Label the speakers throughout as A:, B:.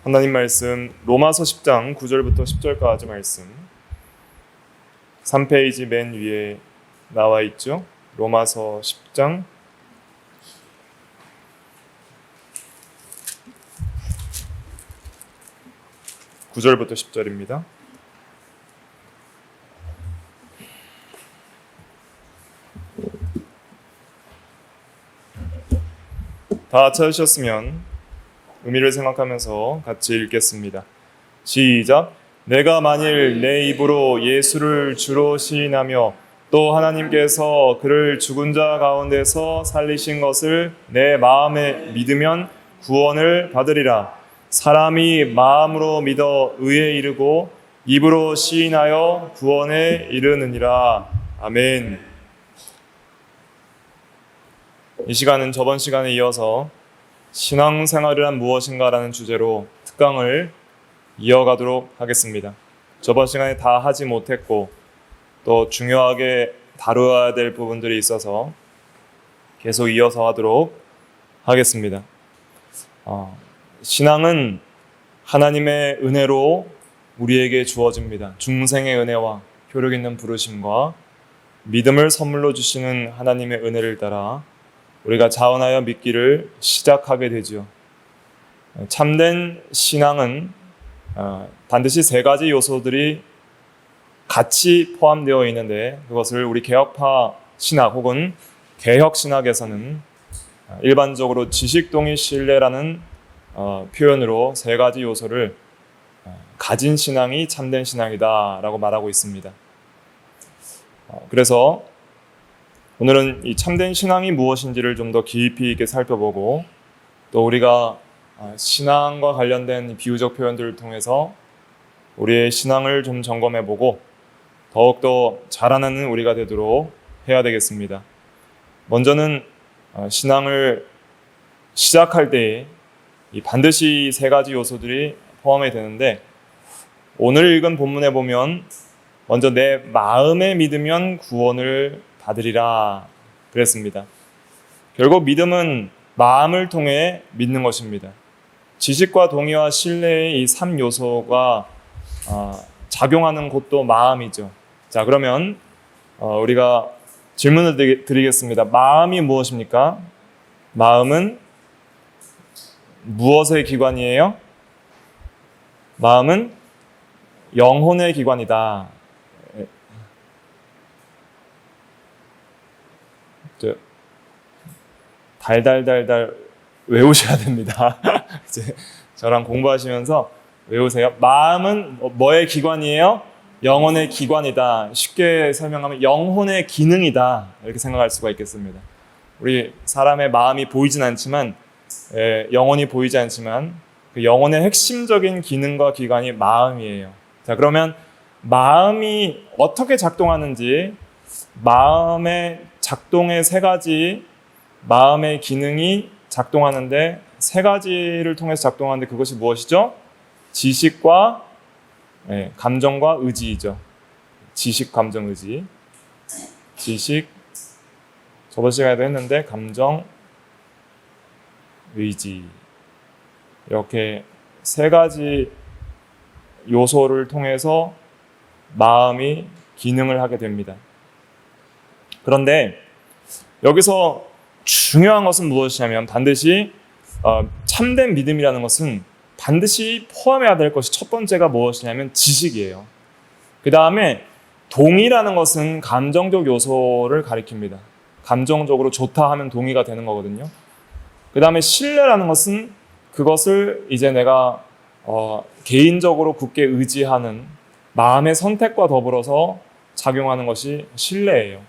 A: 하나님 말씀 로마서 10장 9절부터 10절까지 말씀 3페이지 맨 위에 나와 있죠. 로마서 10장 9절부터 10절입니다. 다 찾으셨으면 의미를 생각하면서 같이 읽겠습니다. 시작. 내가 만일 내 입으로 예수를 주로 시인하며 또 하나님께서 그를 죽은 자 가운데서 살리신 것을 내 마음에 믿으면 구원을 받으리라. 사람이 마음으로 믿어 의에 이르고 입으로 시인하여 구원에 이르느니라. 아멘. 이 시간은 저번 시간에 이어서 신앙생활이란 무엇인가라는 주제로 특강을 이어가도록 하겠습니다. 저번 시간에 다 하지 못했고 또 중요하게 다루어야 될 부분들이 있어서 계속 이어서 하도록 하겠습니다. 신앙은 하나님의 은혜로 우리에게 주어집니다. 중생의 은혜와 효력 있는 부르심과 믿음을 선물로 주시는 하나님의 은혜를 따라 우리가 자원하여 믿기를 시작하게 되죠. 참된 신앙은 반드시 세 가지 요소들이 같이 포함되어 있는데 그것을 우리 개혁파 신학 혹은 개혁 신학에서는 일반적으로 지식동의 신뢰라는 표현으로 세 가지 요소를 가진 신앙이 참된 신앙이다라고 말하고 있습니다. 그래서 오늘은 이 참된 신앙이 무엇인지를 좀 더 깊이 있게 살펴보고 또 우리가 신앙과 관련된 비유적 표현들을 통해서 우리의 신앙을 좀 점검해보고 더욱더 자라나는 우리가 되도록 해야 되겠습니다. 먼저는 신앙을 시작할 때 반드시 세 가지 요소들이 포함이 되는데 오늘 읽은 본문에 보면 먼저 내 마음에 믿으면 구원을 받으리라 그랬습니다. 결국 믿음은 마음을 통해 믿는 것입니다. 지식과 동의와 신뢰의 이 3요소가 작용하는 곳도 마음이죠. 자, 그러면 우리가 질문을 드리겠습니다. 마음이 무엇입니까? 마음은 무엇의 기관이에요? 마음은 영혼의 기관이다. 달달달달 외우셔야 됩니다. 이제 저랑 공부하시면서 외우세요. 마음은 뭐의 기관이에요? 영혼의 기관이다. 쉽게 설명하면 영혼의 기능이다. 이렇게 생각할 수가 있겠습니다. 우리 사람의 마음이 보이진 않지만 영혼이 보이지 않지만 그 영혼의 핵심적인 기능과 기관이 마음이에요. 자, 그러면 마음이 어떻게 작동하는지 마음의 작동의 세 가지 마음의 기능이 작동하는데 세 가지를 통해서 작동하는데 그것이 무엇이죠? 지식과 감정과 의지이죠. 지식, 감정, 의지. 지식, 저번 시간에도 했는데 감정, 의지. 이렇게 세 가지 요소를 통해서 마음이 기능을 하게 됩니다. 그런데 여기서 중요한 것은 무엇이냐면 반드시 참된 믿음이라는 것은 반드시 포함해야 될 것이 첫 번째가 무엇이냐면 지식이에요. 그 다음에 동의라는 것은 감정적 요소를 가리킵니다. 감정적으로 좋다 하면 동의가 되는 거거든요. 그 다음에 신뢰라는 것은 그것을 이제 내가 개인적으로 굳게 의지하는 마음의 선택과 더불어서 작용하는 것이 신뢰예요.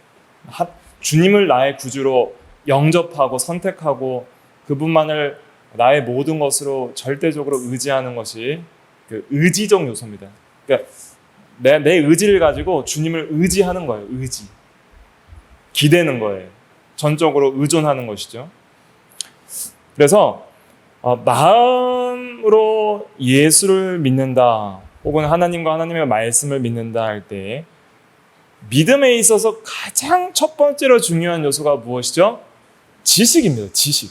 A: 주님을 나의 구주로 영접하고 선택하고 그분만을 나의 모든 것으로 절대적으로 의지하는 것이 그 의지적 요소입니다. 그러니까 내 의지를 가지고 주님을 의지하는 거예요. 의지. 기대는 거예요. 전적으로 의존하는 것이죠. 그래서 마음으로 예수를 믿는다 혹은 하나님과 하나님의 말씀을 믿는다 할 때 믿음에 있어서 가장 첫 번째로 중요한 요소가 무엇이죠? 지식입니다. 지식.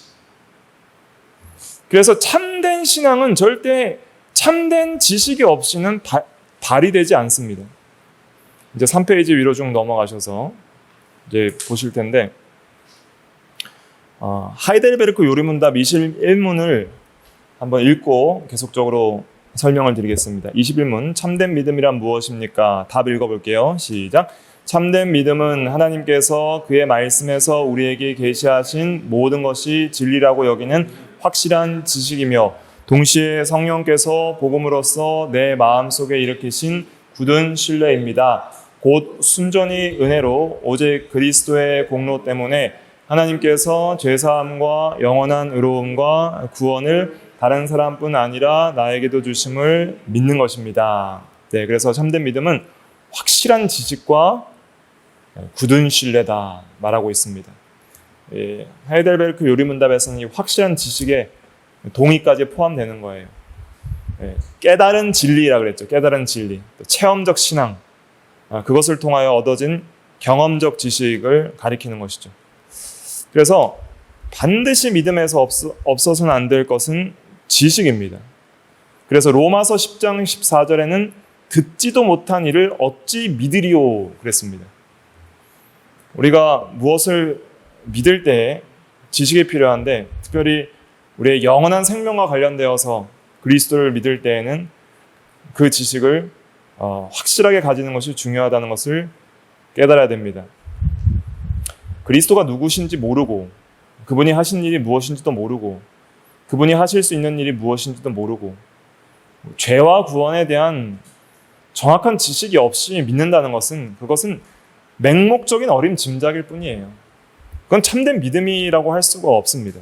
A: 그래서 참된 신앙은 절대 참된 지식이 없이는 발휘되지 않습니다. 이제 3페이지 위로 쭉 넘어가셔서 이제 보실 텐데, 하이델베르크 요리문답 21문을 한번 읽고 계속적으로 설명을 드리겠습니다. 21문, 참된 믿음이란 무엇입니까? 답 읽어볼게요. 시작. 참된 믿음은 하나님께서 그의 말씀에서 우리에게 계시하신 모든 것이 진리라고 여기는 확실한 지식이며, 동시에 성령께서 복음으로써 내 마음속에 일으키신 굳은 신뢰입니다. 곧 순전히 은혜로 오직 그리스도의 공로 때문에 하나님께서 죄사함과 영원한 의로움과 구원을 다른 사람뿐 아니라 나에게도 주심을 믿는 것입니다. 네, 그래서 참된 믿음은 확실한 지식과 굳은 신뢰다 말하고 있습니다. 하이델베르크 요리문답에서는 이 확실한 지식에 동의까지 포함되는 거예요. 깨달은 진리라 그랬죠. 깨달은 진리, 또 체험적 신앙, 그것을 통하여 얻어진 경험적 지식을 가리키는 것이죠. 그래서 반드시 믿음에서 없어서는 안 될 것은 지식입니다. 그래서 로마서 10장 14절에는 듣지도 못한 일을 어찌 믿으리오 그랬습니다. 우리가 무엇을 믿을 때 지식이 필요한데, 특별히 우리의 영원한 생명과 관련되어서 그리스도를 믿을 때에는 그 지식을 확실하게 가지는 것이 중요하다는 것을 깨달아야 됩니다. 그리스도가 누구신지 모르고, 그분이 하신 일이 무엇인지도 모르고, 그분이 하실 수 있는 일이 무엇인지도 모르고, 죄와 구원에 대한 정확한 지식이 없이 믿는다는 것은, 그것은 맹목적인 어림짐작일 뿐이에요. 그건 참된 믿음이라고 할 수가 없습니다.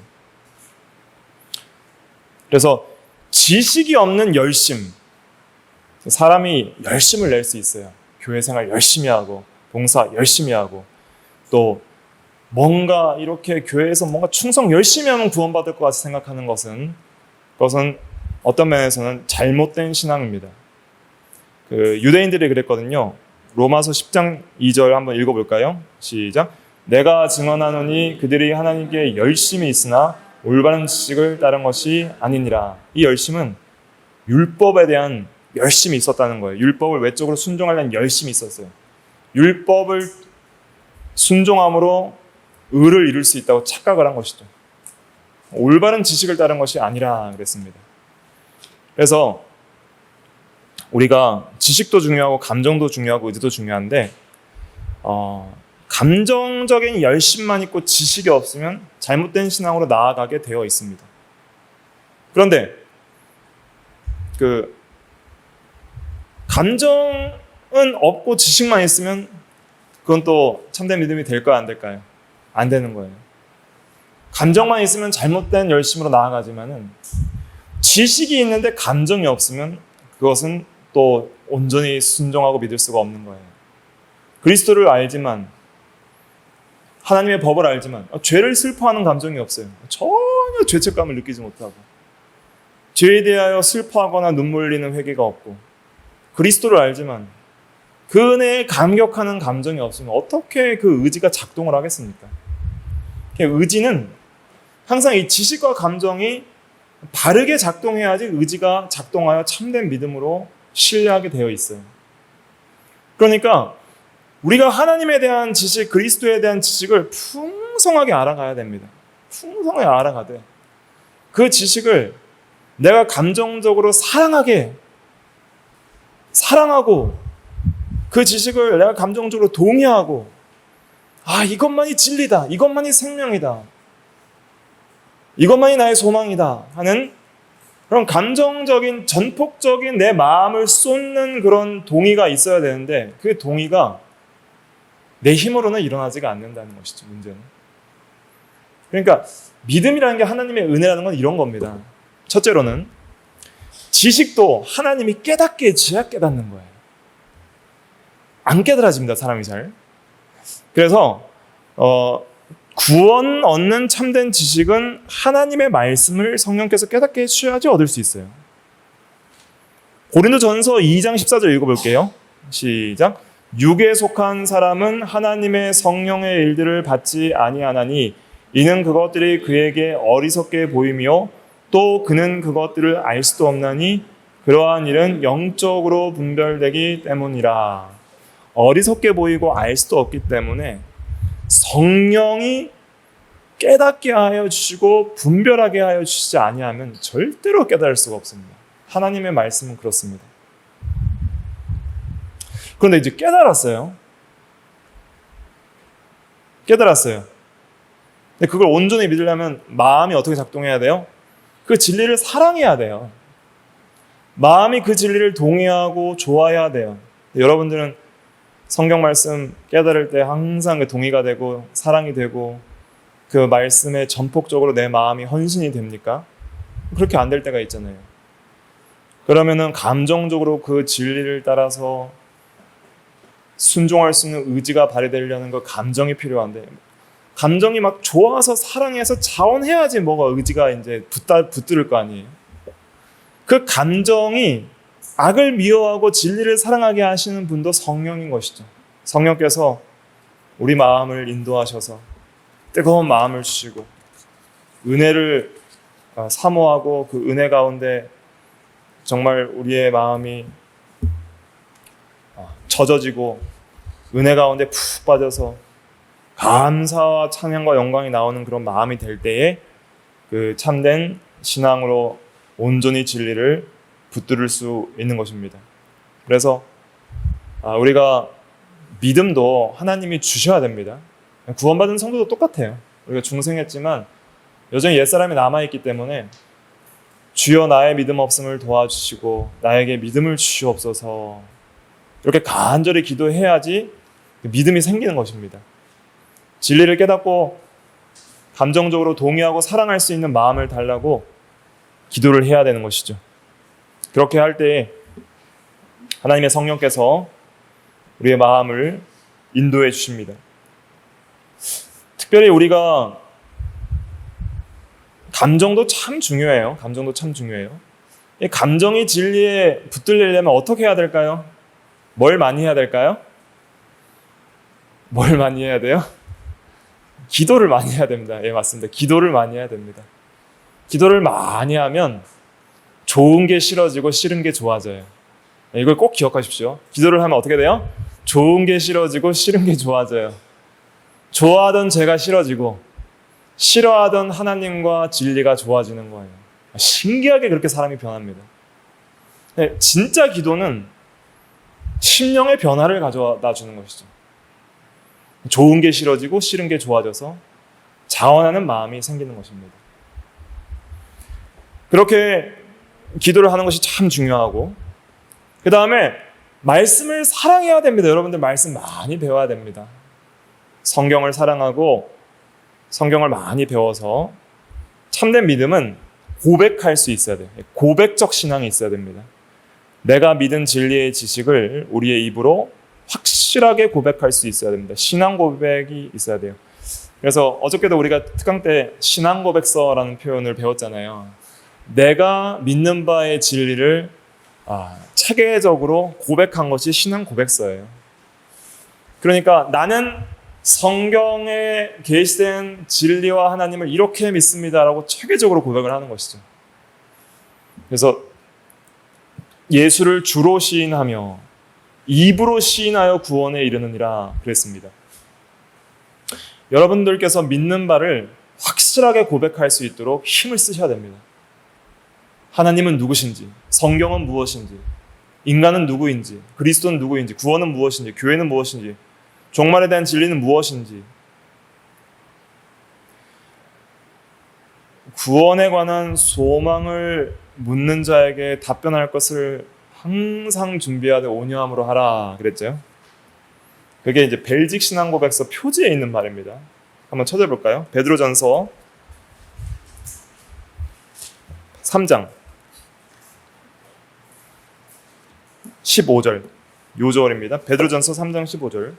A: 그래서 지식이 없는 열심, 사람이 열심을 낼 수 있어요. 교회 생활 열심히 하고, 봉사 열심히 하고, 또 뭔가 이렇게 교회에서 뭔가 충성 열심히 하면 구원받을 것 같이 생각하는 그것은 어떤 면에서는 잘못된 신앙입니다. 유대인들이 그랬거든요. 로마서 10장 2절 한번 읽어볼까요? 시작. 내가 증언하노니 그들이 하나님께 열심히 있으나 올바른 지식을 따른 것이 아니니라. 이 열심은 율법에 대한 열심이 있었다는 거예요. 율법을 외적으로 순종하려는 열심이 있었어요. 율법을 순종함으로 의를 이룰 수 있다고 착각을 한 것이죠. 올바른 지식을 따른 것이 아니라 그랬습니다. 그래서 우리가 지식도 중요하고 감정도 중요하고 의지도 중요한데, 감정적인 열심만 있고 지식이 없으면 잘못된 신앙으로 나아가게 되어 있습니다. 그런데 감정은 없고 지식만 있으면 그건 또 참된 믿음이 될까요, 안 될까요? 안 되는 거예요. 감정만 있으면 잘못된 열심으로 나아가지만은, 지식이 있는데 감정이 없으면 그것은 또 온전히 순종하고 믿을 수가 없는 거예요. 그리스도를 알지만, 하나님의 법을 알지만 죄를 슬퍼하는 감정이 없어요. 전혀 죄책감을 느끼지 못하고, 죄에 대하여 슬퍼하거나 눈물 흘리는 회개가 없고, 그리스도를 알지만 그 은혜에 감격하는 감정이 없으면 어떻게 그 의지가 작동을 하겠습니까? 의지는 항상 이 지식과 감정이 바르게 작동해야지 의지가 작동하여 참된 믿음으로 신뢰하게 되어 있어요. 그러니까 우리가 하나님에 대한 지식, 그리스도에 대한 지식을 풍성하게 알아가야 됩니다. 풍성하게 알아가되, 그 지식을 내가 감정적으로 사랑하고, 그 지식을 내가 감정적으로 동의하고, 이것만이 진리다, 이것만이 생명이다, 이것만이 나의 소망이다 하는 그런 감정적인 전폭적인 내 마음을 쏟는 그런 동의가 있어야 되는데, 그 동의가 내 힘으로는 일어나지가 않는다는 것이죠, 문제는. 그러니까 믿음이라는 게 하나님의 은혜라는 건 이런 겁니다. 첫째로는 지식도 하나님이 깨닫게 해줘야 깨닫는 거예요. 안 깨달아집니다, 사람이 잘. 그래서 구원 얻는 참된 지식은 하나님의 말씀을 성령께서 깨닫게 해주셔야지 얻을 수 있어요. 고린도전서 2장 14절 읽어볼게요. 시작. 육에 속한 사람은 하나님의 성령의 일들을 받지 아니하나니 이는 그것들이 그에게 어리석게 보이며 또 그는 그것들을 알 수도 없나니 그러한 일은 영적으로 분별되기 때문이라. 어리석게 보이고 알 수도 없기 때문에 성령이 깨닫게 하여 주시고 분별하게 하여 주시지 아니하면 절대로 깨달을 수가 없습니다. 하나님의 말씀은 그렇습니다. 그런데 이제 깨달았어요. 근데 그걸 온전히 믿으려면 마음이 어떻게 작동해야 돼요? 그 진리를 사랑해야 돼요. 마음이 그 진리를 동의하고 좋아해야 돼요. 여러분들은 성경 말씀 깨달을 때 항상 그 동의가 되고 사랑이 되고 그 말씀에 전폭적으로 내 마음이 헌신이 됩니까? 그렇게 안 될 때가 있잖아요. 그러면은 감정적으로 그 진리를 따라서 순종할 수 있는 의지가 발휘되려는 그 감정이 필요한데, 감정이 막 좋아서 사랑해서 자원해야지 뭐가 의지가 이제 붙들 거 아니에요. 그 감정이 악을 미워하고 진리를 사랑하게 하시는 분도 성령인 것이죠. 성령께서 우리 마음을 인도하셔서 뜨거운 마음을 주시고 은혜를 사모하고 그 은혜 가운데 정말 우리의 마음이 젖어지고 은혜 가운데 푹 빠져서 감사와 찬양과 영광이 나오는 그런 마음이 될 때에 그 참된 신앙으로 온전히 진리를 붙들을 수 있는 것입니다. 그래서 우리가 믿음도 하나님이 주셔야 됩니다. 구원받은 성도도 똑같아요. 우리가 중생했지만 여전히 옛사람이 남아있기 때문에 주여 나의 믿음 없음을 도와주시고 나에게 믿음을 주시옵소서, 이렇게 간절히 기도해야지 믿음이 생기는 것입니다. 진리를 깨닫고 감정적으로 동의하고 사랑할 수 있는 마음을 달라고 기도를 해야 되는 것이죠. 그렇게 할 때 하나님의 성령께서 우리의 마음을 인도해 주십니다. 특별히 우리가 감정도 참 중요해요. 이 감정이 진리에 붙들리려면 어떻게 해야 될까요? 뭘 많이 해야 될까요? 뭘 많이 해야 돼요? 기도를 많이 해야 됩니다. 예, 맞습니다. 기도를 많이 해야 됩니다. 기도를 많이 하면 좋은 게 싫어지고 싫은 게 좋아져요. 이걸 꼭 기억하십시오. 기도를 하면 어떻게 돼요? 좋은 게 싫어지고 싫은 게 좋아져요. 좋아하던 죄가 싫어지고 싫어하던 하나님과 진리가 좋아지는 거예요. 신기하게 그렇게 사람이 변합니다. 진짜 기도는 심령의 변화를 가져다 주는 것이죠. 좋은 게 싫어지고 싫은 게 좋아져서 자원하는 마음이 생기는 것입니다. 그렇게 기도를 하는 것이 참 중요하고, 그 다음에 말씀을 사랑해야 됩니다. 여러분들 말씀 많이 배워야 됩니다. 성경을 사랑하고 성경을 많이 배워서 참된 믿음은 고백할 수 있어야 돼요. 고백적 신앙이 있어야 됩니다. 내가 믿은 진리의 지식을 우리의 입으로 확실하게 고백할 수 있어야 됩니다. 신앙 고백이 있어야 돼요. 그래서 어저께도 우리가 특강 때 신앙 고백서라는 표현을 배웠잖아요. 내가 믿는 바의 진리를 체계적으로 고백한 것이 신앙 고백서예요. 그러니까 나는 성경에 계시된 진리와 하나님을 이렇게 믿습니다라고 체계적으로 고백을 하는 것이죠. 그래서 예수를 주로 시인하며 입으로 시인하여 구원에 이르느니라 그랬습니다. 여러분들께서 믿는 바를 확실하게 고백할 수 있도록 힘을 쓰셔야 됩니다. 하나님은 누구신지, 성경은 무엇인지, 인간은 누구인지, 그리스도는 누구인지, 구원은 무엇인지, 교회는 무엇인지, 종말에 대한 진리는 무엇인지, 구원에 관한 소망을 묻는 자에게 답변할 것을 항상 준비하되 온유함으로 하라 그랬죠. 그게 이제 벨직 신앙 고백서 표지에 있는 말입니다. 한번 찾아볼까요? 베드로전서 3장 15절 요절입니다. 베드로전서 3장 15절.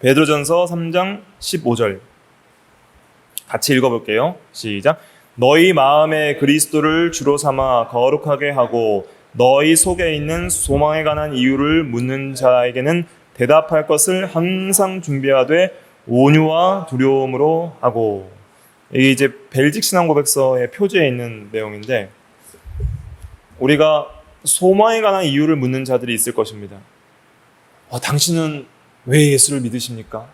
A: 베드로전서 3장 15절 같이 읽어볼게요. 시작. 너희 마음에 그리스도를 주로 삼아 거룩하게 하고 너희 속에 있는 소망에 관한 이유를 묻는 자에게는 대답할 것을 항상 준비하되 온유와 두려움으로 하고. 이게 이제 벨직 신앙 고백서의 표지에 있는 내용인데, 우리가 소망에 관한 이유를 묻는 자들이 있을 것입니다. 당신은 왜 예수를 믿으십니까?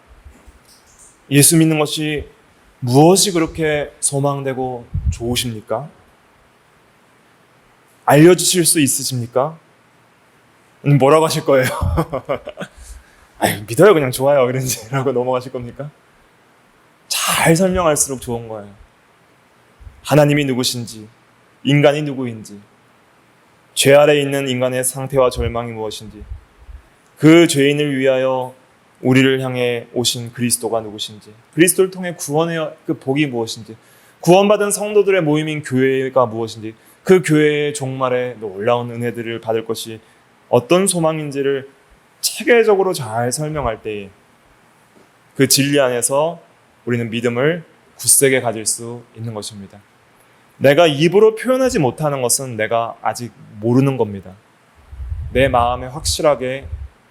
A: 예수 믿는 것이 무엇이 그렇게 소망되고 좋으십니까? 알려주실 수 있으십니까? 뭐라고 하실 거예요? 믿어요, 그냥 좋아요, 그런지 라고 넘어가실 겁니까? 잘 설명할수록 좋은 거예요. 하나님이 누구신지, 인간이 누구인지, 죄 아래 있는 인간의 상태와 절망이 무엇인지, 그 죄인을 위하여 우리를 향해 오신 그리스도가 누구신지, 그리스도를 통해 구원의 그 복이 무엇인지, 구원받은 성도들의 모임인 교회가 무엇인지, 그 교회의 종말에 놀라운 은혜들을 받을 것이 어떤 소망인지를 체계적으로 잘 설명할 때에 그 진리 안에서 우리는 믿음을 굳세게 가질 수 있는 것입니다. 내가 입으로 표현하지 못하는 것은 내가 아직 모르는 겁니다. 내 마음에 확실하게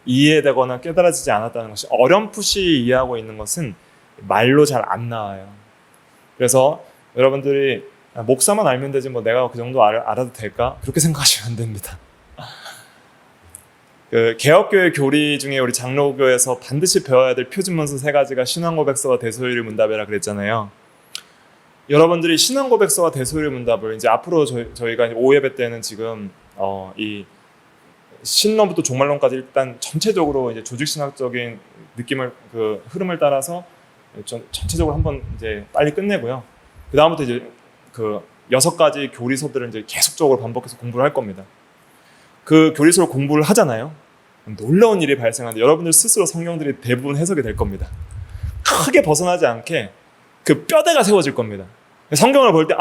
A: 이해되거나 깨달아지지 않았다는 것이, 어렴풋이 이해하고 있는 것은 말로 잘 안 나와요. 그래서 여러분들이 목사만 알면 되지 뭐 내가 그 정도 알아도 될까? 그렇게 생각하시면 안 됩니다. 그 개혁교회 교리 중에 우리 장로교에서 반드시 배워야 될 표준문서 3가지가 신앙고백서와 대소율의 문답이라 그랬잖아요. 여러분들이 신앙고백서와 대소율의 문답을 이제 앞으로 저희가 5예배 때는 지금 이 신론부터 종말론까지 일단 전체적으로 이제 조직신학적인 느낌을, 그 흐름을 따라서 전체적으로 한번 이제 빨리 끝내고요. 그 다음부터 이제 그 6가지 교리서들을 이제 계속적으로 반복해서 공부를 할 겁니다. 그 교리서를 공부를 하잖아요. 놀라운 일이 발생하는데 여러분들 스스로 성경들이 대부분 해석이 될 겁니다. 크게 벗어나지 않게 그 뼈대가 세워질 겁니다. 성경을 볼 때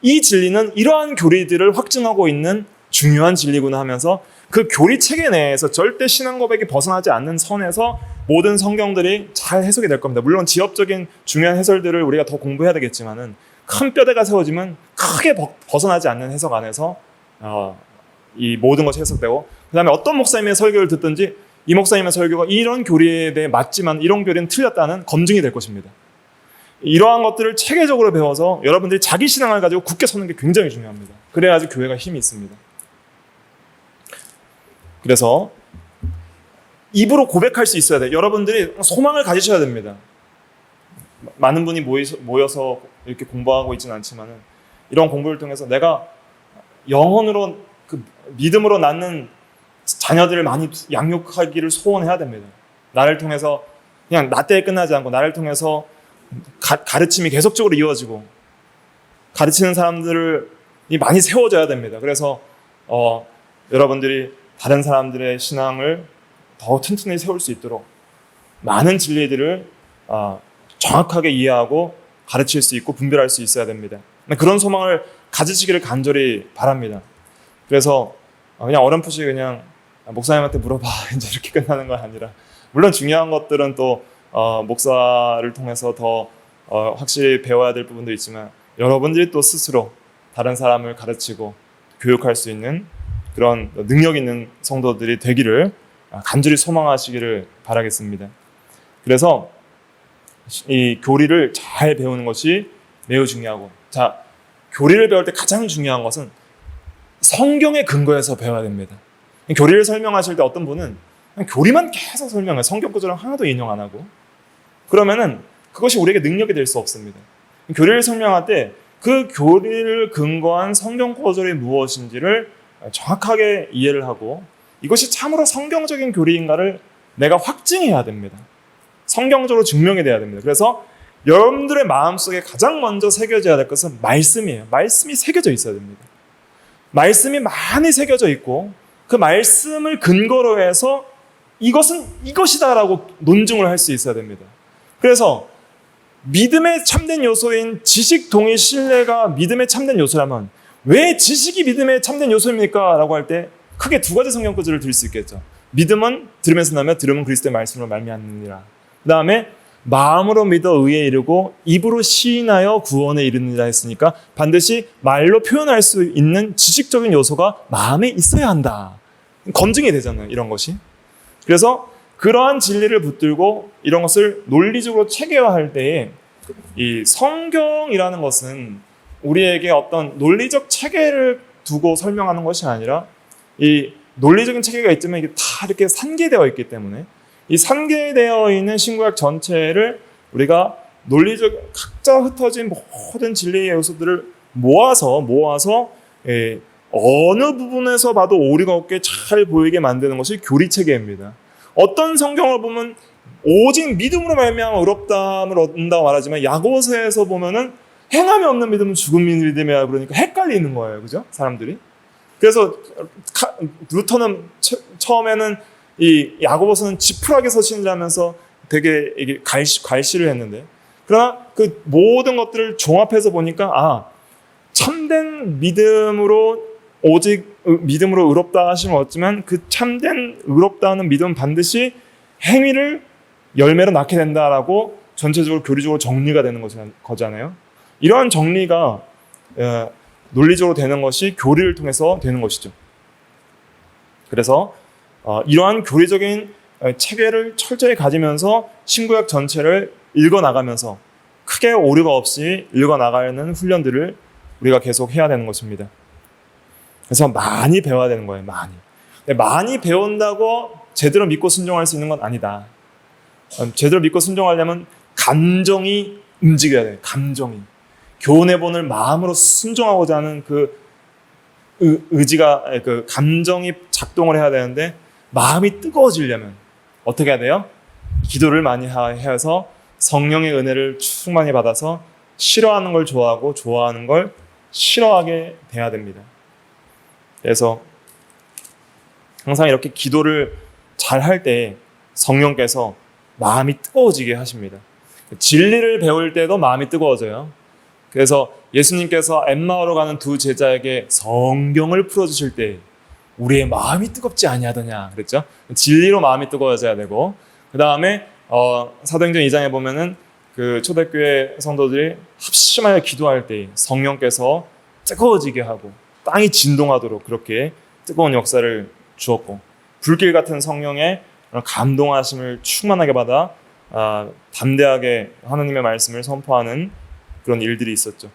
A: 이 진리는 이러한 교리들을 확증하고 있는 중요한 진리구나 하면서 그 교리 체계 내에서 절대 신앙 고백이 벗어나지 않는 선에서 모든 성경들이 잘 해석이 될 겁니다. 물론 지엽적인 중요한 해설들을 우리가 더 공부해야 되겠지만은 큰 뼈대가 세워지면 크게 벗어나지 않는 해석 안에서 이 모든 것이 해석되고, 그 다음에 어떤 목사님의 설교를 듣든지 이 목사님의 설교가 이런 교리에 대해 맞지만 이런 교리는 틀렸다는 검증이 될 것입니다. 이러한 것들을 체계적으로 배워서 여러분들이 자기 신앙을 가지고 굳게 서는 게 굉장히 중요합니다. 그래야지 교회가 힘이 있습니다. 그래서 입으로 고백할 수 있어야 돼요. 여러분들이 소망을 가지셔야 됩니다. 많은 분이 모여서 이렇게 공부하고 있지는 않지만은 이런 공부를 통해서 내가 영혼으로 그 믿음으로 낳는 자녀들을 많이 양육하기를 소원해야 됩니다. 나를 통해서 그냥 나 때에 끝나지 않고 나를 통해서 가르침이 계속적으로 이어지고 가르치는 사람들이 많이 세워져야 됩니다. 그래서 여러분들이 다른 사람들의 신앙을 더 튼튼히 세울 수 있도록 많은 진리들을 정확하게 이해하고 가르칠 수 있고 분별할 수 있어야 됩니다. 그런 소망을 가지시기를 간절히 바랍니다. 그래서 그냥 어렴풋이 그냥 목사님한테 물어봐 이제 이렇게 끝나는 건 아니라, 물론 중요한 것들은 또 목사를 통해서 더 확실히 배워야 될 부분도 있지만 여러분들이 또 스스로 다른 사람을 가르치고 교육할 수 있는 그런 능력 있는 성도들이 되기를 간절히 소망하시기를 바라겠습니다. 그래서 이 교리를 잘 배우는 것이 매우 중요하고, 자, 교리를 배울 때 가장 중요한 것은 성경의 근거에서 배워야 됩니다. 교리를 설명하실 때 어떤 분은 교리만 계속 설명해요. 성경 구절은 하나도 인용 안 하고. 그러면은 그것이 우리에게 능력이 될 수 없습니다. 교리를 설명할 때 그 교리를 근거한 성경 구절이 무엇인지를 정확하게 이해를 하고 이것이 참으로 성경적인 교리인가를 내가 확증해야 됩니다. 성경적으로 증명이 돼야 됩니다. 그래서 여러분들의 마음속에 가장 먼저 새겨져야 될 것은 말씀이에요. 말씀이 새겨져 있어야 됩니다. 말씀이 많이 새겨져 있고 그 말씀을 근거로 해서 이것은 이것이다라고 논증을 할 수 있어야 됩니다. 그래서 믿음의 참된 요소인 지식, 동의, 신뢰가 믿음의 참된 요소라면 왜 지식이 믿음의 참된 요소입니까? 라고 할 때 크게 2가지 성경 구절을 드릴 수 있겠죠. 믿음은 들으면서 나며 들으면 그리스도의 말씀으로 말미암느니라. 그 다음에 마음으로 믿어 의에 이르고 입으로 시인하여 구원에 이르느니라 했으니까 반드시 말로 표현할 수 있는 지식적인 요소가 마음에 있어야 한다. 검증이 되잖아요, 이런 것이. 그래서 그러한 진리를 붙들고 이런 것을 논리적으로 체계화할 때에 이 성경이라는 것은 우리에게 어떤 논리적 체계를 두고 설명하는 것이 아니라 이 논리적인 체계가 있지만 이게 다 이렇게 산계되어 있기 때문에 이 산계되어 있는 신구약 전체를 우리가 논리적 각자 흩어진 모든 진리의 요소들을 모아서 어느 부분에서 봐도 오류가 없게 잘 보이게 만드는 것이 교리 체계입니다. 어떤 성경을 보면 오직 믿음으로 말미암아 의롭다함을 얻는다고 말하지만 야고보서에서 보면은 행함이 없는 믿음은 죽은 믿음이야 그러니까 헷갈리는 거예요, 그죠? 사람들이. 그래서 루터는 처음에는 이 야고보서는 지푸라기 서신이라면서 되게 이게 갈시를 했는데, 그러나 그 모든 것들을 종합해서 보니까 참된 믿음으로 오직 믿음으로 의롭다 하심을 얻지만 그 참된 의롭다 하는 믿음은 반드시 행위를 열매로 낳게 된다라고 전체적으로 교리적으로 정리가 되는 거잖아요. 이러한 정리가 논리적으로 되는 것이 교리를 통해서 되는 것이죠. 그래서 이러한 교리적인 체계를 철저히 가지면서 신구약 전체를 읽어나가면서 크게 오류가 없이 읽어나가는 훈련들을 우리가 계속 해야 되는 것입니다. 그래서 많이 배워야 되는 거예요. 많이 배운다고 제대로 믿고 순종할 수 있는 건 아니다. 제대로 믿고 순종하려면 감정이 움직여야 돼요. 감정이. 교훈의 본을 마음으로 순종하고자 하는 그 의지가, 그 감정이 작동을 해야 되는데, 마음이 뜨거워지려면 어떻게 해야 돼요? 기도를 많이 해서 성령의 은혜를 충만히 받아서 싫어하는 걸 좋아하고 좋아하는 걸 싫어하게 돼야 됩니다. 그래서 항상 이렇게 기도를 잘 할 때 성령께서 마음이 뜨거워지게 하십니다. 진리를 배울 때도 마음이 뜨거워져요. 그래서 예수님께서 엠마오로 가는 두 제자에게 성경을 풀어주실 때 우리의 마음이 뜨겁지 아니하더냐 그랬죠. 진리로 마음이 뜨거워져야 되고, 그 다음에 사도행전 2장에 보면은 그 초대교회 성도들이 합심하여 기도할 때 성령께서 뜨거워지게 하고 땅이 진동하도록 그렇게 뜨거운 역사를 주었고, 불길 같은 성령의 감동하심을 충만하게 받아 담대하게 하나님의 말씀을 선포하는 그런 일들이 있었죠.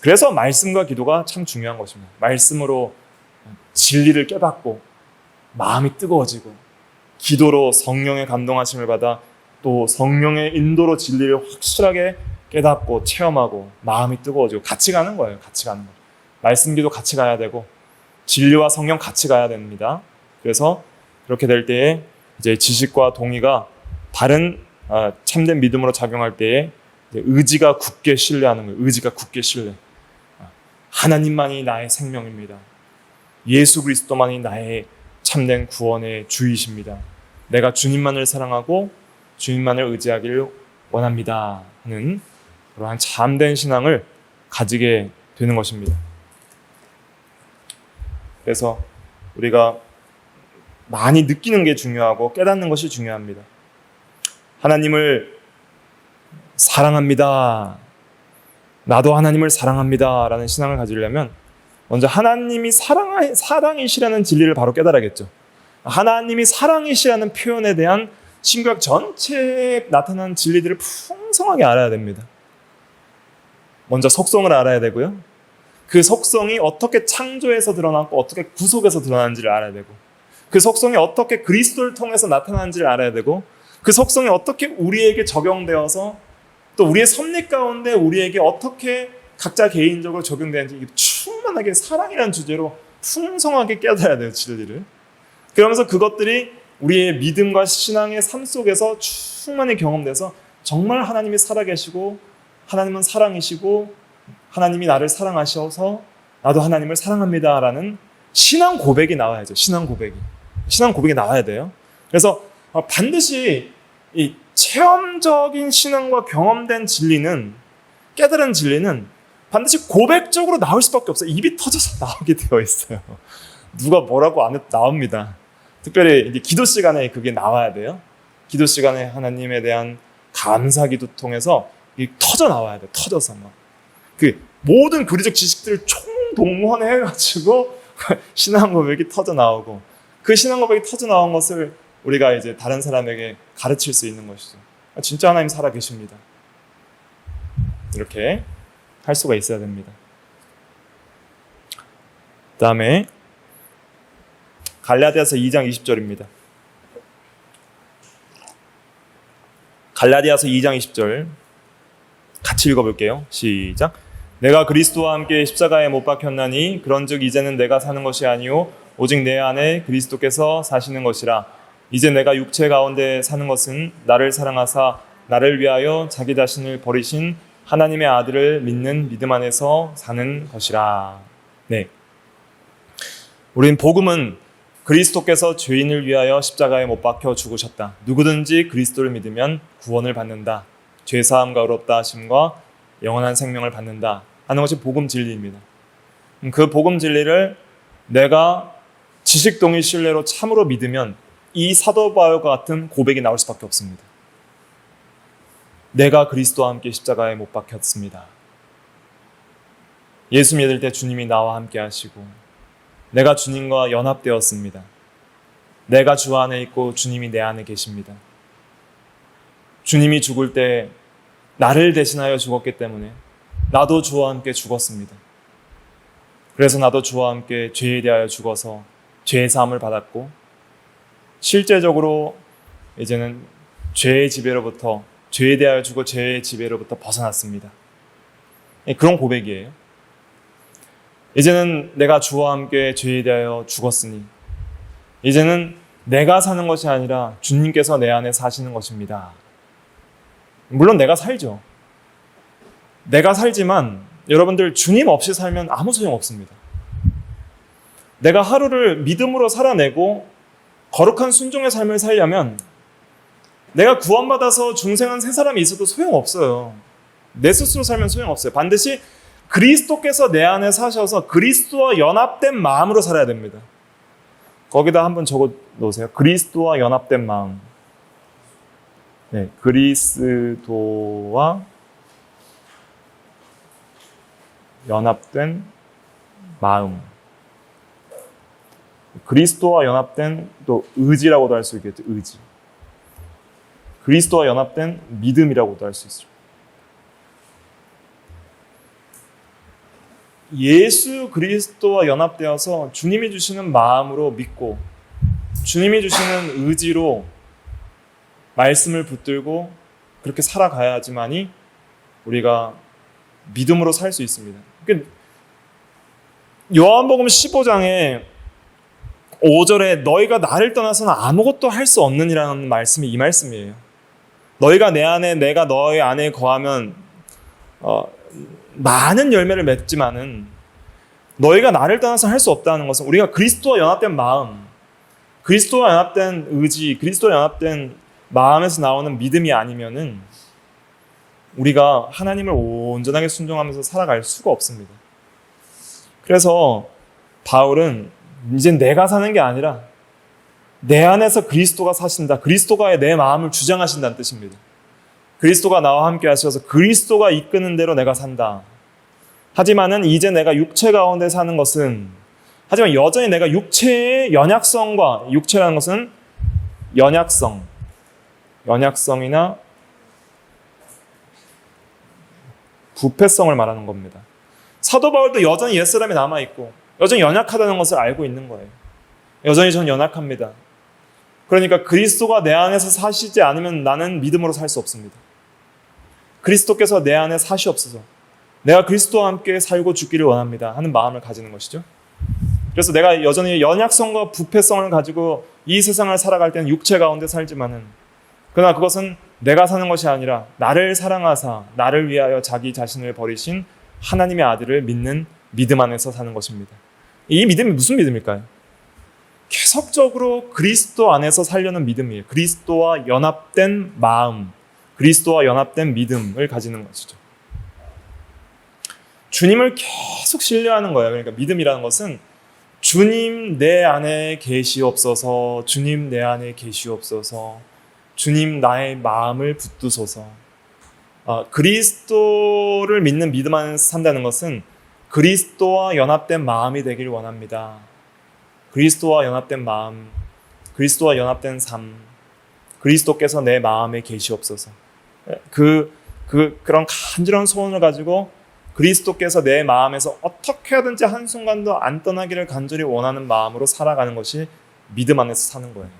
A: 그래서 말씀과 기도가 참 중요한 것입니다. 말씀으로 진리를 깨닫고 마음이 뜨거워지고, 기도로 성령의 감동하심을 받아 또 성령의 인도로 진리를 확실하게 깨닫고 체험하고 마음이 뜨거워지고 같이 가는 거예요. 같이 가는 거예요. 말씀 기도 같이 가야 되고 진리와 성령 같이 가야 됩니다. 그래서 그렇게 될 때에 이제 지식과 동의가 바른 참된 믿음으로 작용할 때에 의지가 굳게 신뢰하는 거예요. 의지가 굳게 신뢰. 하나님만이 나의 생명입니다. 예수 그리스도만이 나의 참된 구원의 주이십니다. 내가 주님만을 사랑하고 주님만을 의지하기를 원합니다 하는 그러한 참된 신앙을 가지게 되는 것입니다. 그래서 우리가 많이 느끼는 게 중요하고 깨닫는 것이 중요합니다. 하나님을 사랑합니다. 나도 하나님을 사랑합니다 라는 신앙을 가지려면 먼저 하나님이 사랑이시라는 진리를 바로 깨달아야겠죠. 하나님이 사랑이시라는 표현에 대한 신구약 전체에 나타난 진리들을 풍성하게 알아야 됩니다. 먼저 속성을 알아야 되고요. 그 속성이 어떻게 창조에서 드러났고 어떻게 구속에서 드러나는지를 알아야 되고, 그 속성이 어떻게 그리스도를 통해서 나타나는지를 알아야 되고, 그 속성이 어떻게 우리에게 적용되어서 또 우리의 섭리 가운데 우리에게 어떻게 각자 개인적으로 적용되는지 충만하게 사랑이라는 주제로 풍성하게 깨달아야 돼요, 진리를. 그러면서 그것들이 우리의 믿음과 신앙의 삶 속에서 충만히 경험돼서 정말 하나님이 살아계시고 하나님은 사랑이시고 하나님이 나를 사랑하셔서 나도 하나님을 사랑합니다 라는 신앙 고백이 나와야죠. 신앙 고백이 나와야 돼요. 그래서 반드시 이 체험적인 신앙과 경험된 진리는, 깨달은 진리는 반드시 고백적으로 나올 수밖에 없어요. 입이 터져서 나오게 되어 있어요. 누가 뭐라고 안 해도 나옵니다. 특별히 이제 기도 시간에 그게 나와야 돼요. 기도 시간에 하나님에 대한 감사 기도 통해서 터져 나와야 돼요. 터져서 막. 그 모든 교리적 지식들을 총동원해가지고 신앙 고백이 터져 나오고, 그 신앙 고백이 터져 나온 것을 우리가 이제 다른 사람에게 가르칠 수 있는 것이죠. 진짜 하나님 살아 계십니다. 이렇게 할 수가 있어야 됩니다. 그 다음에 갈라디아서 2장 20절입니다. 갈라디아서 2장 20절 같이 읽어볼게요. 시작. 내가 그리스도와 함께 십자가에 못 박혔나니 그런즉 이제는 내가 사는 것이 아니요 오직 내 안에 그리스도께서 사시는 것이라. 이제 내가 육체 가운데 사는 것은 나를 사랑하사 나를 위하여 자기 자신을 버리신 하나님의 아들을 믿는 믿음 안에서 사는 것이라. 네, 우린 복음은 그리스도께서 죄인을 위하여 십자가에 못 박혀 죽으셨다. 누구든지 그리스도를 믿으면 구원을 받는다. 죄사함과 의롭다 하심과 영원한 생명을 받는다 하는 것이 복음 진리입니다. 그 복음 진리를 내가 지식 동의 신뢰로 참으로 믿으면 이 사도 바울과 같은 고백이 나올 수밖에 없습니다. 내가 그리스도와 함께 십자가에 못 박혔습니다. 예수 믿을 때 주님이 나와 함께 하시고 내가 주님과 연합되었습니다. 내가 주 안에 있고 주님이 내 안에 계십니다. 주님이 죽을 때 나를 대신하여 죽었기 때문에 나도 주와 함께 죽었습니다. 그래서 나도 주와 함께 죄에 대하여 죽어서 죄의 사함을 받았고 실제적으로 이제는 죄의 지배로부터 죄에 대하여 죽어 죄의 지배로부터 벗어났습니다. 그런 고백이에요. 이제는 내가 주와 함께 죄에 대하여 죽었으니 이제는 내가 사는 것이 아니라 주님께서 내 안에 사시는 것입니다. 물론 내가 살죠. 내가 살지만 여러분들 주님 없이 살면 아무 소용 없습니다. 내가 하루를 믿음으로 살아내고 거룩한 순종의 삶을 살려면 내가 구원받아서 중생한 세 사람이 있어도 소용없어요. 내 스스로 살면 소용없어요. 반드시 그리스도께서 내 안에 사셔서 그리스도와 연합된 마음으로 살아야 됩니다. 거기다 한번 적어 놓으세요. 그리스도와 연합된 마음. 네, 그리스도와 연합된 마음. 그리스도와 연합된 또 의지라고도 할 수 있겠죠. 의지. 그리스도와 연합된 믿음이라고도 할 수 있죠. 예수 그리스도와 연합되어서 주님이 주시는 마음으로 믿고 주님이 주시는 의지로 말씀을 붙들고 그렇게 살아가야지만이 우리가 믿음으로 살 수 있습니다. 그러니까 요한복음 15장에 5절에 너희가 나를 떠나서는 아무것도 할 수 없느니라는 말씀이 이 말씀이에요. 너희가 내 안에 내가 너희 안에 거하면 많은 열매를 맺지만은 너희가 나를 떠나서 할 수 없다는 것은 우리가 그리스도와 연합된 마음, 그리스도와 연합된 의지, 그리스도와 연합된 마음에서 나오는 믿음이 아니면은 우리가 하나님을 온전하게 순종하면서 살아갈 수가 없습니다. 그래서 바울은 이제 내가 사는 게 아니라 내 안에서 그리스도가 사신다. 그리스도가 내 마음을 주장하신다는 뜻입니다. 그리스도가 나와 함께 하셔서 그리스도가 이끄는 대로 내가 산다. 하지만은 이제 내가 육체 가운데 사는 것은 하지만 여전히 내가 육체의 연약성과 육체라는 것은 연약성이나 부패성을 말하는 겁니다. 사도 바울도 여전히 옛사람이 남아있고 여전히 연약하다는 것을 알고 있는 거예요. 여전히 전 연약합니다. 그러니까 그리스도가 내 안에서 사시지 않으면 나는 믿음으로 살 수 없습니다. 그리스도께서 내 안에 사시옵소서. 내가 그리스도와 함께 살고 죽기를 원합니다 하는 마음을 가지는 것이죠. 그래서 내가 여전히 연약성과 부패성을 가지고 이 세상을 살아갈 때는 육체 가운데 살지만은 그러나 그것은 내가 사는 것이 아니라 나를 사랑하사 나를 위하여 자기 자신을 버리신 하나님의 아들을 믿는 믿음 안에서 사는 것입니다. 이 믿음이 무슨 믿음일까요? 계속적으로 그리스도 안에서 살려는 믿음이에요. 그리스도와 연합된 마음, 그리스도와 연합된 믿음을 가지는 것이죠. 주님을 계속 신뢰하는 거예요. 그러니까 믿음이라는 것은 주님 내 안에 계시옵소서, 주님 내 안에 계시옵소서, 주님 나의 마음을 붙드소서. 그리스도를 믿는 믿음 안에서 산다는 것은 그리스도와 연합된 마음이 되길 원합니다. 그리스도와 연합된 마음, 그리스도와 연합된 삶, 그리스도께서 내 마음에 계시옵소서. 그 그런 간절한 소원을 가지고 그리스도께서 내 마음에서 어떻게 하든지 한순간도 안 떠나기를 간절히 원하는 마음으로 살아가는 것이 믿음 안에서 사는 거예요.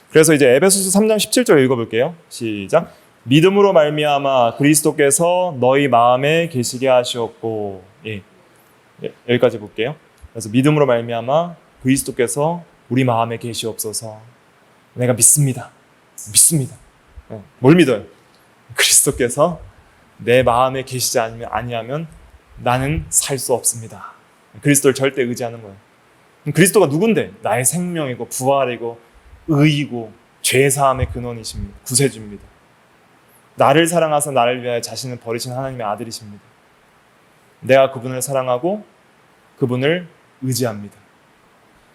A: 그래서 이제 에베소서 3장 17절 읽어볼게요. 시작. 믿음으로 말미암아 그리스도께서 너희 마음에 계시게 하시었고, 여기까지 볼게요. 그래서 믿음으로 말미암아 그리스도께서 우리 마음에 계시옵소서. 내가 믿습니다. 뭘 믿어요? 그리스도께서 내 마음에 계시지 아니하면 나는 살 수 없습니다. 그리스도를 절대 의지하는 거예요. 그리스도가 누군데? 나의 생명이고 부활이고 의이고 죄사함의 근원이십니다. 구세주입니다. 나를 사랑하사 나를 위하여 자신을 버리신 하나님의 아들이십니다. 내가 그분을 사랑하고 그분을 의지합니다.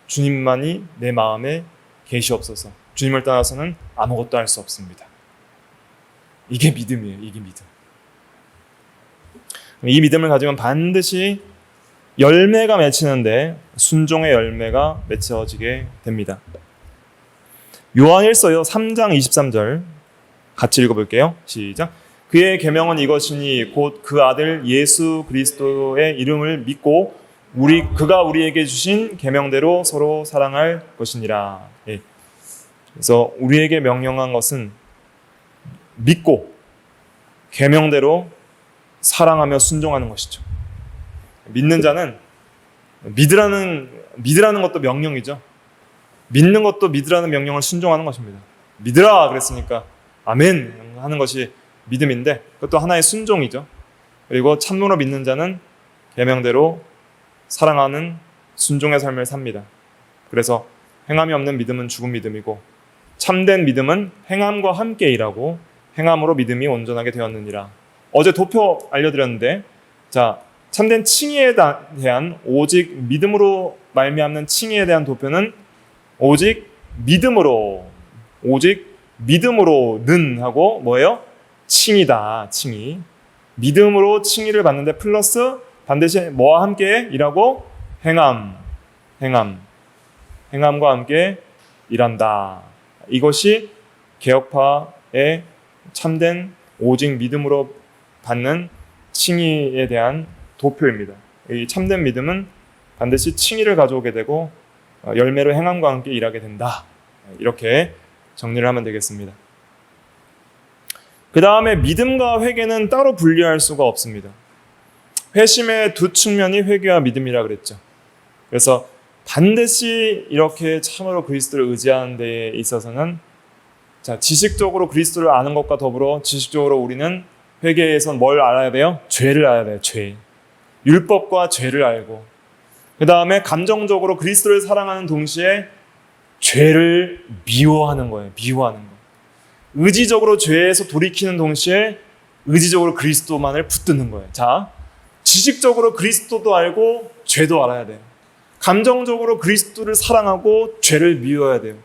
A: 주님만이 내 마음에 계시옵소서. 주님을 떠나서는 아무것도 할 수 없습니다. 이게 믿음이에요. 이게 믿음. 이 믿음을 가지면 반드시 열매가 맺히는데 순종의 열매가 맺혀지게 됩니다. 요한일서요 3장 23절 같이 읽어볼게요. 시작. 그의 계명은 이것이니 곧 그 아들 예수 그리스도의 이름을 믿고 그가 우리에게 주신 계명대로 서로 사랑할 것이니라. 그래서 우리에게 명령한 것은 믿고 계명대로 사랑하며 순종하는 것이죠. 믿는 자는 믿으라는 것도 명령이죠. 믿는 것도 믿으라는 명령을 순종하는 것입니다. 믿으라 그랬으니까 아멘 하는 것이 믿음인데 그것도 하나의 순종이죠. 그리고 참으로 믿는 자는 계명대로 사랑하는 순종의 삶을 삽니다. 그래서 행함이 없는 믿음은 죽은 믿음이고 참된 믿음은 행함과 함께 일하고 행함으로 믿음이 온전하게 되었느니라. 어제 도표 알려드렸는데 자 참된 칭의에 대한 오직 믿음으로 말미암는 칭의에 대한 도표는 오직 믿음으로는 하고 뭐예요? 칭의다. 칭의. 믿음으로 칭의를 받는데 플러스 반드시 뭐와 함께 일하고 행함과 함께 일한다. 이것이 개혁파의 참된 오직 믿음으로 받는 칭의에 대한 도표입니다. 이 참된 믿음은 반드시 칭의를 가져오게 되고 열매로 행함과 함께 일하게 된다. 이렇게 정리를 하면 되겠습니다. 그 다음에 믿음과 회개는 따로 분리할 수가 없습니다. 회심의 두 측면이 회개와 믿음이라 그랬죠. 그래서 반드시 이렇게 참으로 그리스도를 의지하는 데 있어서는 지식적으로 그리스도를 아는 것과 더불어 지식적으로 우리는 회개에선 뭘 알아야 돼요? 죄를 알아야 돼요. 죄. 율법과 죄를 알고 그 다음에 감정적으로 그리스도를 사랑하는 동시에 죄를 미워하는 거예요. 의지적으로 죄에서 돌이키는 동시에 의지적으로 그리스도만을 붙드는 거예요. 자, 지식적으로 그리스도도 알고 죄도 알아야 돼요. 감정적으로 그리스도를 사랑하고 죄를 미워해야 돼요.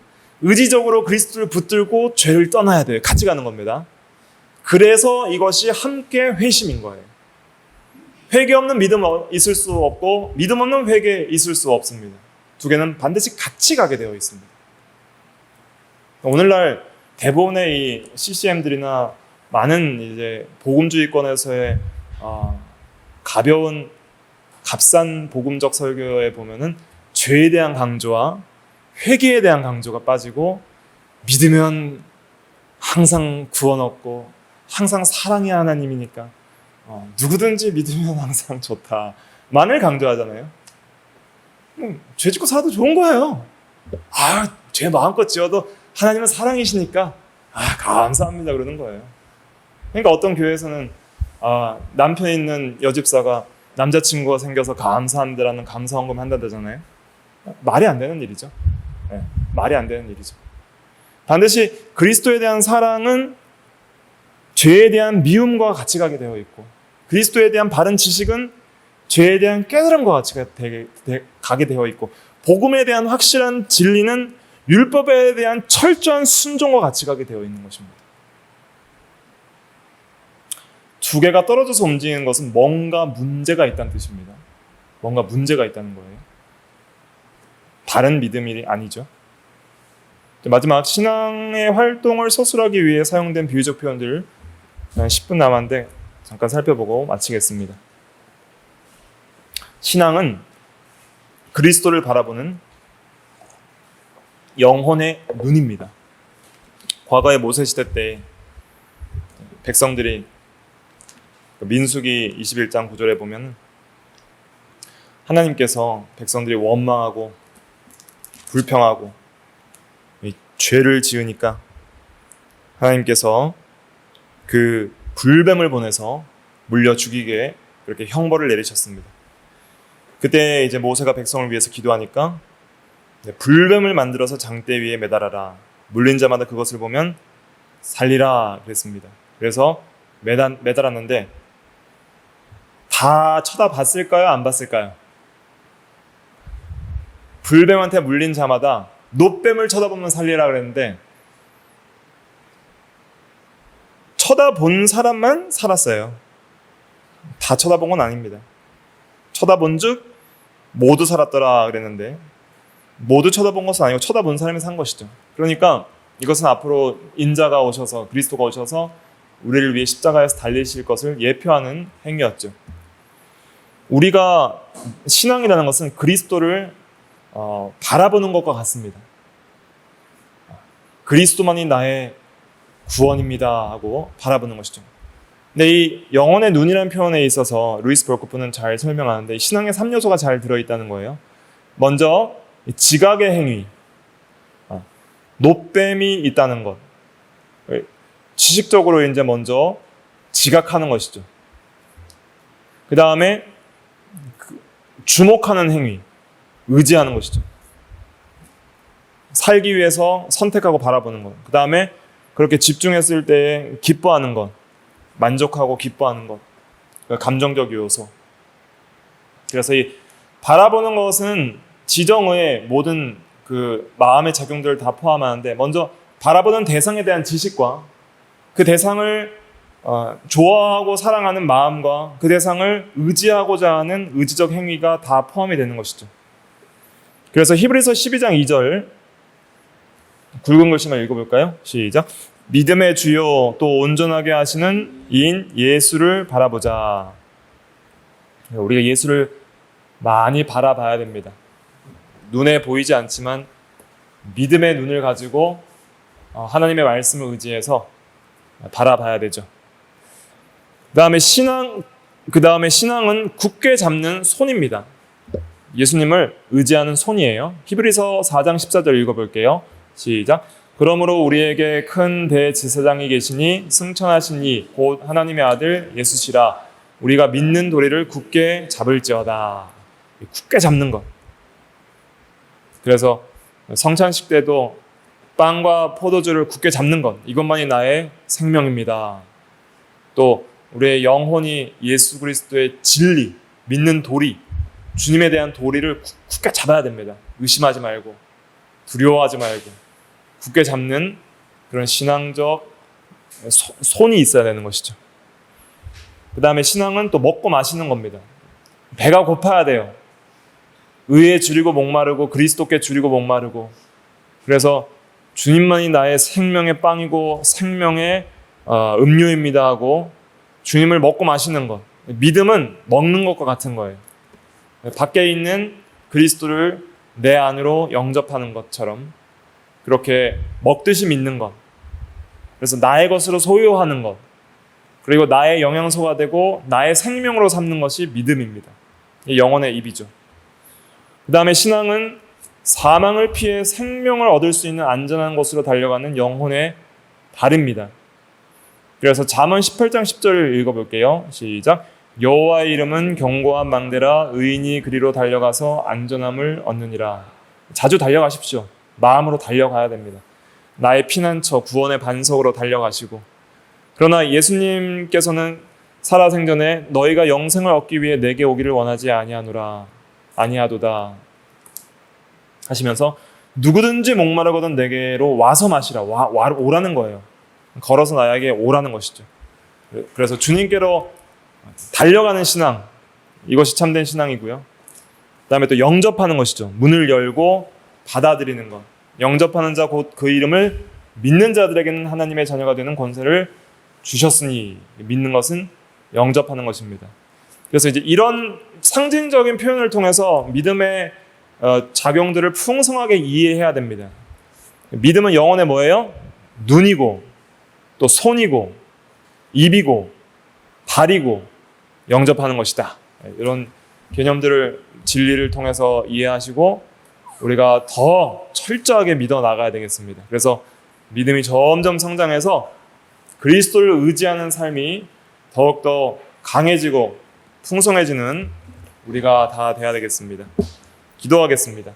A: 의지적으로 그리스도를 붙들고 죄를 떠나야 돼요. 같이 가는 겁니다. 그래서 이것이 함께 회심인 거예요. 회개 없는 믿음 있을 수 없고 믿음 없는 회개 있을 수 없습니다. 두 개는 반드시 같이 가게 되어 있습니다. 오늘날 대부분의 이 CCM들이나 많은 이제 복음주의권에서의 가벼운 값싼 복음적 설교에 보면은 죄에 대한 강조와 회개에 대한 강조가 빠지고 믿으면 항상 구원 얻고 항상 사랑의 하나님이니까 누구든지 믿으면 항상 좋다만을 강조하잖아요. 죄 짓고 살아도 좋은 거예요. 죄 마음껏 지어도 하나님은 사랑이시니까 감사합니다 그러는 거예요. 그러니까 어떤 교회에서는 남편이 있는 여집사가 남자친구가 생겨서 감사합니다라는 감사헌금 한다잖아요. 말이 안 되는 일이죠. 말이 안 되는 일이죠. 반드시 그리스도에 대한 사랑은 죄에 대한 미움과 같이 가게 되어 있고 그리스도에 대한 바른 지식은 죄에 대한 깨달음과 같이 가게 되어 있고 복음에 대한 확실한 진리는 율법에 대한 철저한 순종과 같이 가게 되어 있는 것입니다. 두 개가 떨어져서 움직이는 것은 뭔가 문제가 있다는 뜻입니다. 뭔가 문제가 있다는 거예요. 바른 믿음이 아니죠. 마지막 신앙의 활동을 서술하기 위해 사용된 비유적 표현들 한 10분 남았는데 잠깐 살펴보고 마치겠습니다. 신앙은 그리스도를 바라보는 영혼의 눈입니다. 과거의 모세시대 때 백성들이 민수기 21장 9절에 보면 하나님께서 백성들이 원망하고 불평하고 죄를 지으니까 하나님께서 그 불뱀을 보내서 물려 죽이게 그렇게 형벌을 내리셨습니다. 그때 이제 모세가 백성을 위해서 기도하니까 불뱀을 만들어서 장대 위에 매달아라. 물린 자마다 그것을 보면 살리라 그랬습니다. 그래서 매달았는데 다 쳐다봤을까요? 안 봤을까요? 불뱀한테 물린 자마다 놋뱀을 쳐다보면 살리라 그랬는데 쳐다본 사람만 살았어요. 다 쳐다본 건 아닙니다. 쳐다본 즉 모두 살았더라 그랬는데 모두 쳐다본 것은 아니고 쳐다본 사람이 산 것이죠. 그러니까 이것은 앞으로 인자가 오셔서 그리스도가 오셔서 우리를 위해 십자가에서 달리실 것을 예표하는 행위였죠. 우리가 신앙이라는 것은 그리스도를 바라보는 것과 같습니다. 그리스도만이 나의 구원입니다 하고 바라보는 것이죠. 근데 이 영혼의 눈이라는 표현에 있어서 루이스 볼코프는 잘 설명하는데 신앙의 3요소가 잘 들어있다는 거예요. 먼저 지각의 행위, 놋뱀이 있다는 것, 지식적으로 이제 먼저 지각하는 것이죠. 그 다음에 주목하는 행위, 의지하는 것이죠. 살기 위해서 선택하고 바라보는 것. 그 다음에 그렇게 집중했을 때 기뻐하는 것, 만족하고 기뻐하는 것, 감정적 요소. 그래서 이 바라보는 것은 지정의 모든 그 마음의 작용들을 다 포함하는데 먼저 바라보는 대상에 대한 지식과 그 대상을 좋아하고 사랑하는 마음과 그 대상을 의지하고자 하는 의지적 행위가 다 포함이 되는 것이죠. 그래서 히브리서 12장 2절 굵은 글씨만 읽어볼까요? 시작. 믿음의 주요 또 온전하게 하시는 이인 예수를 바라보자. 우리가 예수를 많이 바라봐야 됩니다. 눈에 보이지 않지만 믿음의 눈을 가지고 하나님의 말씀을 의지해서 바라봐야 되죠. 그 다음에 신앙은 굳게 잡는 손입니다. 예수님을 의지하는 손이에요. 히브리서 4장 14절 읽어볼게요. 시작. 그러므로 우리에게 큰 대제사장이 계시니 승천하신 이 곧 하나님의 아들 예수시라. 우리가 믿는 도리를 굳게 잡을지어다. 굳게 잡는 것. 그래서 성찬식 때도 빵과 포도주를 굳게 잡는 것, 이것만이 나의 생명입니다. 또 우리의 영혼이 예수 그리스도의 진리, 믿는 도리, 주님에 대한 도리를 굳게 잡아야 됩니다. 의심하지 말고 두려워하지 말고 굳게 잡는 그런 신앙적 손이 있어야 되는 것이죠. 그 다음에 신앙은 또 먹고 마시는 겁니다. 배가 고파야 돼요. 의에 줄이고 목마르고 그리스도께 줄이고 목마르고. 그래서 주님만이 나의 생명의 빵이고 생명의 음료입니다 하고 주님을 먹고 마시는 것. 믿음은 먹는 것과 같은 거예요. 밖에 있는 그리스도를 내 안으로 영접하는 것처럼 그렇게 먹듯이 믿는 것. 그래서 나의 것으로 소유하는 것. 그리고 나의 영양소가 되고 나의 생명으로 삼는 것이 믿음입니다. 이 영혼의 입이죠. 그 다음에 신앙은 사망을 피해 생명을 얻을 수 있는 안전한 곳으로 달려가는 영혼의 발입니다. 그래서 잠언 18장 10절을 읽어볼게요. 시작. 여호와의 이름은 견고한 망대라 의인이 그리로 달려가서 안전함을 얻느니라. 자주 달려가십시오. 마음으로 달려가야 됩니다. 나의 피난처, 구원의 반석으로 달려가시고. 그러나 예수님께서는 살아생전에 너희가 영생을 얻기 위해 내게 오기를 원하지 아니하도다 하시면서 누구든지 목마르거든 내게로 와서 마시라. 오라는 거예요. 걸어서 나에게 오라는 것이죠. 그래서 주님께로 달려가는 신앙, 이것이 참된 신앙이고요. 그 다음에 또 영접하는 것이죠. 문을 열고 받아들이는 것. 영접하는 자 곧 그 이름을 믿는 자들에게는 하나님의 자녀가 되는 권세를 주셨으니 믿는 것은 영접하는 것입니다. 그래서 이제 이런 상징적인 표현을 통해서 믿음의 작용들을 풍성하게 이해해야 됩니다. 믿음은 영혼의 뭐예요? 눈이고 또 손이고 입이고 발이고 영접하는 것이다. 이런 개념들을 진리를 통해서 이해하시고 우리가 더 철저하게 믿어 나가야 되겠습니다. 그래서 믿음이 점점 성장해서 그리스도를 의지하는 삶이 더욱더 강해지고 풍성해지는 우리가 다 돼야 되겠습니다. 기도하겠습니다.